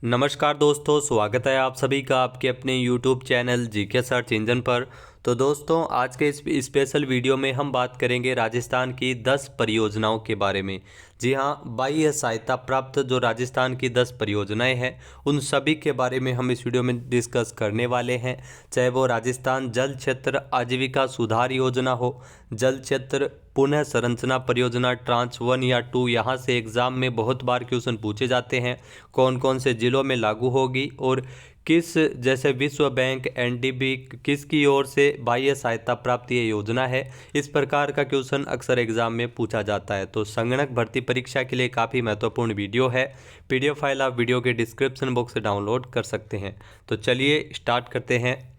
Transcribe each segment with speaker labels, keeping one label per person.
Speaker 1: नमस्कार दोस्तों, स्वागत है आप सभी का आपके अपने YouTube channel GK search engine पर। तो दोस्तों, आज के इस स्पेशल वीडियो में हम बात करेंगे राजस्थान की 10 परियोजनाओं के बारे में। जी हाँ, बाह्य सहायता प्राप्त जो राजस्थान की 10 परियोजनाएं हैं, उन सभी के बारे में हम इस वीडियो में डिस्कस करने वाले हैं। चाहे वो राजस्थान जल क्षेत्र आजीविका सुधार योजना हो, जल क्षेत्र पुनः संरचना परियोजना ट्रांच 1 या 2, यहाँ से एग्ज़ाम में बहुत बार क्वेश्चन पूछे जाते हैं। कौन कौन से ज़िलों में लागू होगी और किस, जैसे विश्व बैंक, एनडीबी, किसकी ओर से बाह्य सहायता प्राप्त ये योजना है, इस प्रकार का क्वेश्चन अक्सर एग्जाम में पूछा जाता है। तो संगणक भर्ती परीक्षा के लिए काफ़ी महत्वपूर्ण वीडियो है। पीडीएफ फाइल आप वीडियो के डिस्क्रिप्शन बॉक्स से डाउनलोड कर सकते हैं। तो चलिए स्टार्ट करते हैं।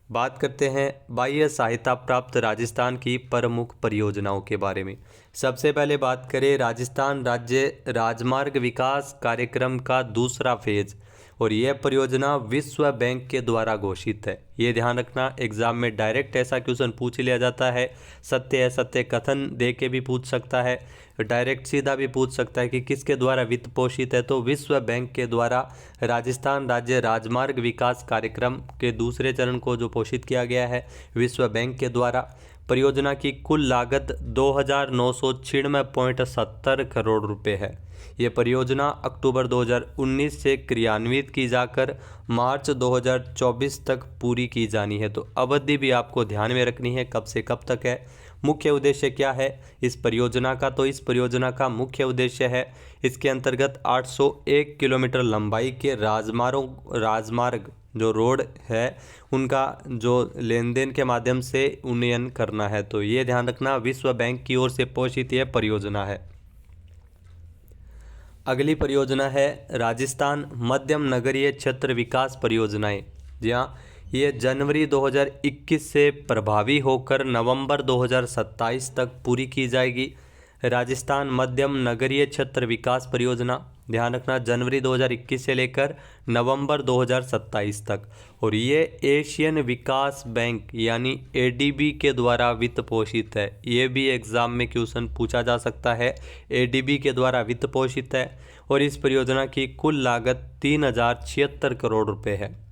Speaker 1: बात करते हैं बाह्य सहायता प्राप्त राजस्थान की प्रमुख परियोजनाओं के बारे में। सबसे पहले बात करें राजस्थान राज्य राजमार्ग विकास कार्यक्रम का दूसरा फेज, और यह परियोजना विश्व बैंक के द्वारा घोषित है। ये ध्यान रखना, एग्जाम में डायरेक्ट ऐसा क्वेश्चन पूछ लिया जाता है। सत्य असत्य कथन दे के भी पूछ सकता है, डायरेक्ट सीधा भी पूछ सकता है कि किसके द्वारा वित्त पोषित है। तो विश्व बैंक के द्वारा राजस्थान राज्य राजमार्ग विकास कार्यक्रम के दूसरे चरण को जो पोषित किया गया है विश्व बैंक के द्वारा। परियोजना की कुल लागत 2996.70 करोड़ रुपए है। ये परियोजना अक्टूबर 2019 से क्रियान्वित की जाकर मार्च 2024 तक पूरी की जानी है। तो अवधि भी आपको ध्यान में रखनी है, कब से कब तक है। मुख्य उद्देश्य क्या है इस परियोजना का? तो इस परियोजना का मुख्य उद्देश्य है, इसके अंतर्गत 801 किलोमीटर लंबाई के राजमार्ग जो रोड है उनका जो लेन देन के माध्यम से उन्नयन करना है। तो ये ध्यान रखना, विश्व बैंक की ओर से पोषित यह परियोजना है। अगली परियोजना है राजस्थान मध्यम नगरीय क्षेत्र विकास परियोजनाएं। जी हाँ, ये जनवरी 2021 से प्रभावी होकर नवंबर 2027 तक पूरी की जाएगी। राजस्थान मध्यम नगरीय क्षेत्र विकास परियोजना, ध्यान रखना, जनवरी 2021 से लेकर नवंबर 2027 तक। और ये एशियन विकास बैंक यानी एडीबी के द्वारा वित्त पोषित है। ये भी एग्जाम में क्वेश्चन पूछा जा सकता है। एडीबी के द्वारा वित्त पोषित है और इस परियोजना की कुल लागत 3076 करोड़ रुपए है।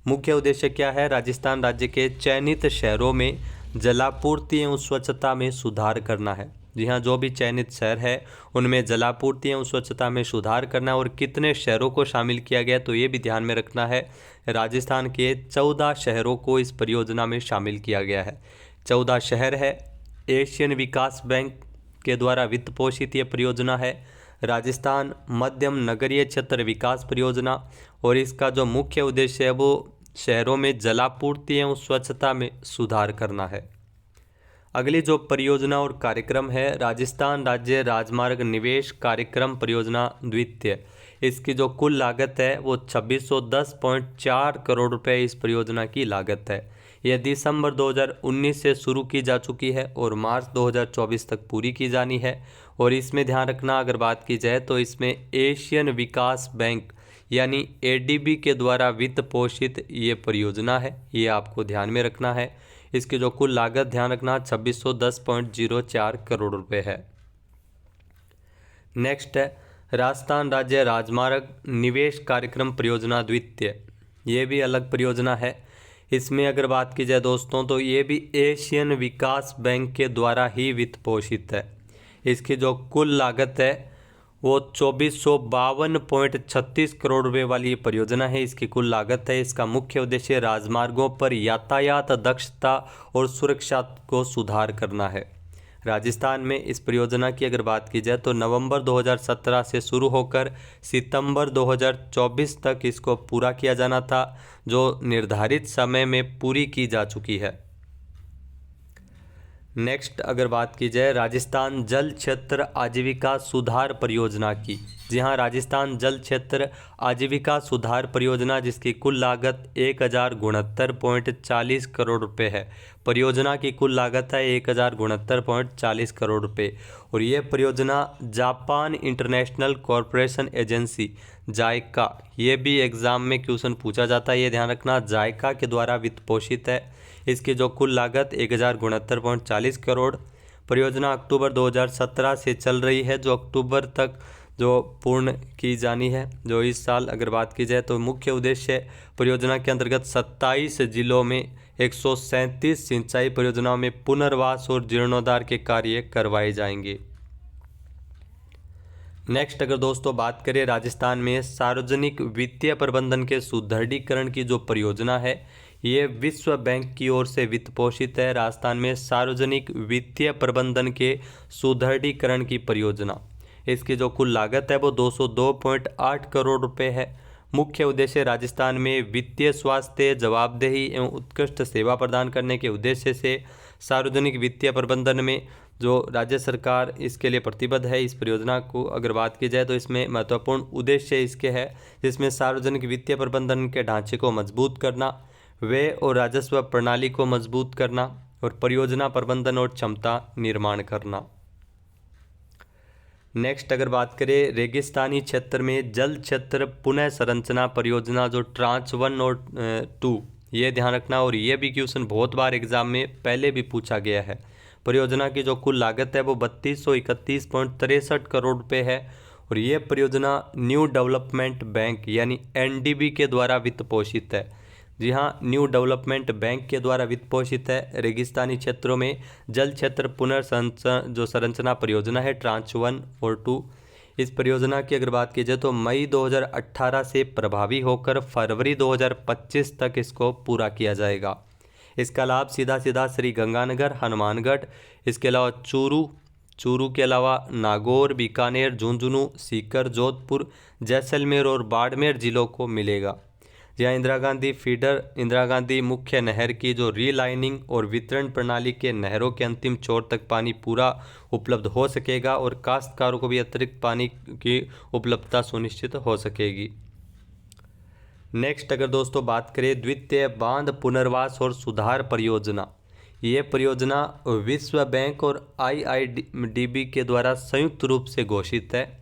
Speaker 1: मुख्य उद्देश्य क्या है? राजस्थान राज्य के चयनित शहरों में जलापूर्ति एवं स्वच्छता में सुधार करना है। जी हाँ, जो भी चयनित शहर है उनमें जलापूर्ति एवं स्वच्छता में सुधार करना है। और कितने शहरों को शामिल किया गया तो ये भी ध्यान में रखना है। राजस्थान के 14 शहरों को इस परियोजना में शामिल किया गया है। 14 शहर है। एशियन विकास बैंक के द्वारा वित्त पोषित ये परियोजना है, राजस्थान मध्यम नगरीय क्षेत्र विकास परियोजना। और इसका जो मुख्य उद्देश्य है वो शहरों में जलापूर्ति एवं स्वच्छता में सुधार करना है। अगली जो परियोजना और कार्यक्रम है राजस्थान राज्य राजमार्ग निवेश कार्यक्रम परियोजना द्वितीय। इसकी जो कुल लागत है वो 2610.4 करोड़ रुपए इस परियोजना की लागत है। यह दिसंबर 2019 से शुरू की जा चुकी है और मार्च 2024 तक पूरी की जानी है। और इसमें ध्यान रखना, अगर बात की जाए तो इसमें एशियन विकास बैंक यानी एडीबी के द्वारा वित्त पोषित ये परियोजना है, ये आपको ध्यान में रखना है। इसकी जो कुल लागत, ध्यान रखना, 2610.04 करोड़ रुपए है। नेक्स्ट है राजस्थान राज्य राजमार्ग निवेश कार्यक्रम परियोजना द्वितीय। ये भी अलग परियोजना है। इसमें अगर बात की जाए दोस्तों तो ये भी एशियन विकास बैंक के द्वारा ही वित्त पोषित है। इसकी जो कुल लागत है वो 2452.36 करोड़ रुपए वाली ये परियोजना है। इसकी कुल लागत है। इसका मुख्य उद्देश्य राजमार्गों पर यातायात दक्षता और सुरक्षा को सुधार करना है। राजस्थान में इस परियोजना की अगर बात की जाए तो नवंबर 2017 से शुरू होकर सितंबर 2024 तक इसको पूरा किया जाना था, जो निर्धारित समय में पूरी की जा चुकी है। नेक्स्ट अगर बात की जाए राजस्थान जल क्षेत्र आजीविका सुधार परियोजना की। जी हाँ, राजस्थान जल क्षेत्र आजीविका सुधार परियोजना, जिसकी कुल लागत 1069.40 करोड़ रुपए है। परियोजना की कुल लागत है 1069.40 करोड़ रुपए। और ये परियोजना जापान इंटरनेशनल कॉरपोरेशन एजेंसी जायका, ये भी एग्जाम में क्वेश्चन पूछा जाता है, ये ध्यान रखना, जायका के द्वारा वित्त पोषित है। इसकी जो कुल लागत 1069.40 करोड़। परियोजना अक्टूबर 2017 से चल रही है, जो अक्टूबर तक जो पूर्ण की जानी है। जो इस साल अगर बात की जाए तो मुख्य उद्देश्य परियोजना के अंतर्गत 27 जिलों में 137 सिंचाई परियोजनाओं में पुनर्वास और जीर्णोद्धार के कार्य करवाए जाएंगे। नेक्स्ट अगर दोस्तों बात करें राजस्थान में सार्वजनिक वित्तीय प्रबंधन के सुदृढ़ीकरण की जो परियोजना है ये विश्व बैंक की ओर से वित्त पोषित है। राजस्थान में सार्वजनिक वित्तीय प्रबंधन के सुदृढ़ीकरण की परियोजना, इसकी जो कुल लागत है वो 202.8 करोड़ रुपए है। मुख्य उद्देश्य राजस्थान में वित्तीय स्वास्थ्य, जवाबदेही एवं उत्कृष्ट सेवा प्रदान करने के उद्देश्य से सार्वजनिक वित्तीय प्रबंधन में जो राज्य सरकार इसके लिए प्रतिबद्ध है। इस परियोजना को अगर बात की जाए तो इसमें महत्वपूर्ण उद्देश्य इसके है जिसमें सार्वजनिक वित्तीय प्रबंधन के ढांचे को मजबूत करना, व्यय और राजस्व प्रणाली को मजबूत करना और परियोजना प्रबंधन और क्षमता निर्माण करना। नेक्स्ट अगर बात करें रेगिस्तानी क्षेत्र में जल क्षेत्र पुनः संरचना परियोजना जो ट्रांच 1 और 2, ये ध्यान रखना और ये भी क्वेश्चन बहुत बार एग्जाम में पहले भी पूछा गया है। परियोजना की जो कुल लागत है वो 3231.63 करोड़ रुपए है और ये परियोजना न्यू डेवलपमेंट बैंक यानी एनडीबी के द्वारा वित्त पोषित है। जी हाँ, न्यू डेवलपमेंट बैंक के द्वारा वित्त पोषित है। रेगिस्तानी क्षेत्रों में जल क्षेत्र पुनर्संरचना जो संरचना परियोजना है ट्रांच 1 और 2, इस परियोजना की अगर बात की जाए तो मई 2018 से प्रभावी होकर फरवरी 2025 तक इसको पूरा किया जाएगा। इसका लाभ सीधा श्री गंगानगर, हनुमानगढ़, इसके अलावा चूरू के अलावा नागौर, बीकानेर, झुंझुनू, सीकर, जोधपुर, जैसलमेर और बाड़मेर जिलों को मिलेगा। जहाँ इंदिरा गांधी फीडर, इंदिरा गांधी मुख्य नहर की जो रीलाइनिंग और वितरण प्रणाली के नहरों के अंतिम छोर तक पानी पूरा उपलब्ध हो सकेगा और काश्तकारों को भी अतिरिक्त पानी की उपलब्धता सुनिश्चित हो सकेगी। नेक्स्ट अगर दोस्तों बात करें द्वितीय बांध पुनर्वास और सुधार परियोजना, ये परियोजना विश्व बैंक और IIDB के द्वारा संयुक्त रूप से घोषित है।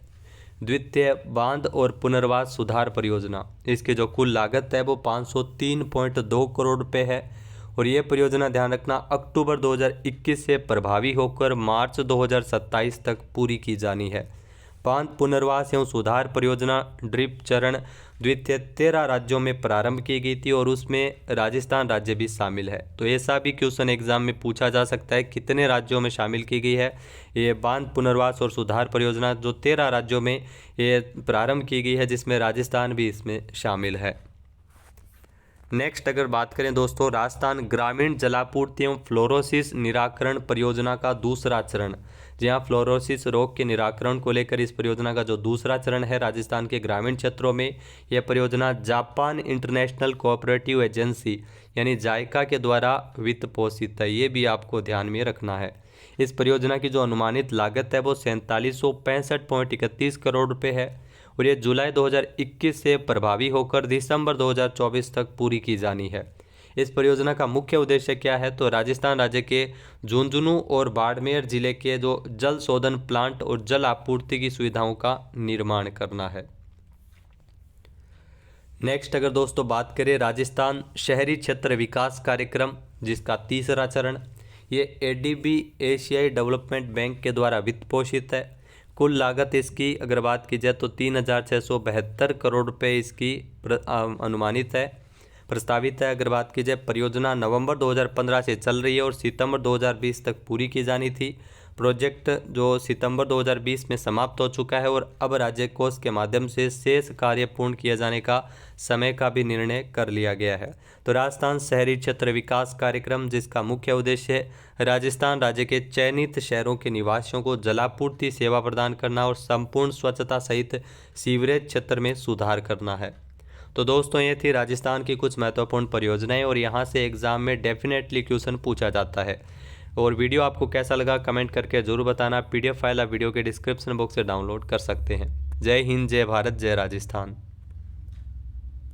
Speaker 1: द्वितीय बांध और पुनर्वास सुधार परियोजना, इसकी जो कुल लागत है वो 503.2 करोड़ रुपए है और ये परियोजना ध्यान रखना अक्टूबर 2021 से प्रभावी होकर मार्च 2027 तक पूरी की जानी है। बांध पुनर्वास एवं सुधार परियोजना ड्रिप चरण द्वितीय 13 राज्यों में प्रारंभ की गई थी और उसमें राजस्थान राज्य भी शामिल है। तो ऐसा भी क्वेश्चन एग्जाम में पूछा जा सकता है कितने राज्यों में शामिल की गई है ये बांध पुनर्वास और सुधार परियोजना, जो 13 राज्यों में ये प्रारंभ की गई है जिसमें राजस्थान भी इसमें शामिल है। नेक्स्ट अगर बात करें दोस्तों राजस्थान ग्रामीण जलापूर्ति एवं फ्लोरोसिस निराकरण परियोजना का दूसरा चरण, जहाँ फ्लोरोसिस रोग के निराकरण को लेकर इस परियोजना का जो दूसरा चरण है राजस्थान के ग्रामीण क्षेत्रों में, यह परियोजना जापान इंटरनेशनल कोऑपरेटिव एजेंसी यानी जायका के द्वारा वित्त पोषित है। ये भी आपको ध्यान में रखना है। इस परियोजना की जो अनुमानित लागत है वो 4765.31 करोड़ रुपये है और ये जुलाई 2021 से प्रभावी होकर दिसंबर 2024 तक पूरी की जानी है। इस परियोजना का मुख्य उद्देश्य क्या है तो राजस्थान राज्य के झुंझुनू और बाड़मेर जिले के जो जल शोधन प्लांट और जल आपूर्ति की सुविधाओं का निर्माण करना है। नेक्स्ट अगर दोस्तों बात करें राजस्थान शहरी क्षेत्र विकास कार्यक्रम, जिसका तीसरा चरण, ये ADB एशियाई डेवलपमेंट बैंक के द्वारा वित्त पोषित है। कुल लागत इसकी अगर बात की जाए तो 3672 करोड़ रुपए इसकी अनुमानित है, प्रस्तावित है। अगर बात की जाए परियोजना नवंबर 2015 से चल रही है और सितंबर 2020 तक पूरी की जानी थी। प्रोजेक्ट जो सितंबर 2020 में समाप्त हो चुका है और अब राज्य कोष के माध्यम से शेष कार्य पूर्ण किए जाने का समय का भी निर्णय कर लिया गया है। तो राजस्थान शहरी क्षेत्र विकास कार्यक्रम, जिसका मुख्य उद्देश्य राजस्थान राज्य के चयनित शहरों के निवासियों को जलापूर्ति सेवा प्रदान करना और संपूर्ण स्वच्छता सहित सीवरेज क्षेत्र में सुधार करना है। तो दोस्तों ये थी राजस्थान की कुछ महत्वपूर्ण परियोजनाएं और यहाँ से एग्जाम में डेफिनेटली क्वेश्चन पूछा जाता है। और वीडियो आपको कैसा लगा कमेंट करके ज़रूर बताना। PDF फाइल आप वीडियो के डिस्क्रिप्शन बॉक्स से डाउनलोड कर सकते हैं। जय हिंद, जय भारत, जय राजस्थान।